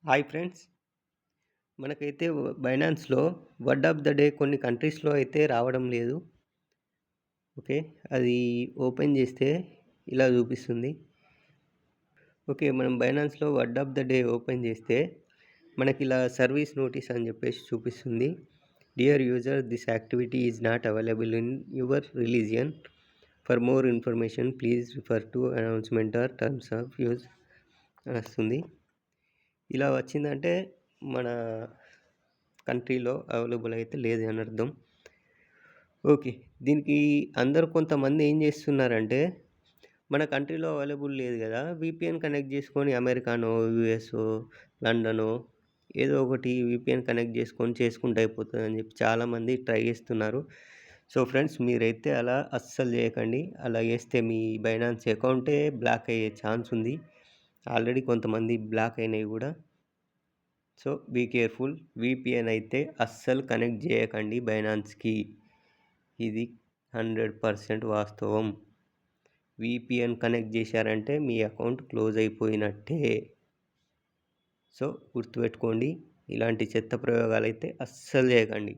Hi friends. మనకైతే బైనాన్స్‌లో word of the day కొన్ని కంట్రీస్‌లో అయితే రావడం లేదు. ఓకే. అది ఓపెన్ చేస్తే ఇలా చూపిస్తుంది. ఓకే. మనం బైనాన్స్‌లో word of the day open చేస్తే మనకిలా సర్వీస్ నోటీస్ అని చెప్పేసి చూపిస్తుంది. Dear user this activity is not available in your region. For more information please refer to announcement or terms of use అని వస్తుంది. ఇలా వచ్చిందంటే మన కంట్రీలో అవైలబుల్ అయితే లేదు అని అర్థం. ఓకే. దీనికి అందరూ కొంతమంది ఏం చేస్తున్నారంటే, మన కంట్రీలో అవైలబుల్ లేదు గదా! వీపీఎన్ కనెక్ట్ చేసుకొని అమెరికానో, యూఎస్‌ఓ, లండనో ఏదో ఒకటి వీపీఎన్ కనెక్ట్ చేసుకొని చేసుకుంటే అయిపోతదని చెప్పి చాలామంది ట్రై చేస్తున్నారు. సో, ఫ్రెండ్స్ మీరైతే అలా అస్సలు చేయకండి. అలా చేస్తే మీ బైనాన్స్ అకౌంటే బ్లాక్ అయ్యే ఛాన్స్ ఉంది. ఆల్రెడీ కొంతమంది బ్లాక్ అయినయి గూడా. So, be careful. వీపీఎన్ అయితే అస్సలు కనెక్ట్ చేయకండి బైనాన్స్‌కి. ఇది 100% వాస్తవం. వీపీఎన్ కనెక్ట్ చేశారంటే మీ అకౌంట్ క్లోజ్ అయిపోయినట్టే. సో, గుర్తుపెట్టుకోండి. ఇలాంటి చెత్త ప్రయోగాలైతే అస్సలు చేయకండి.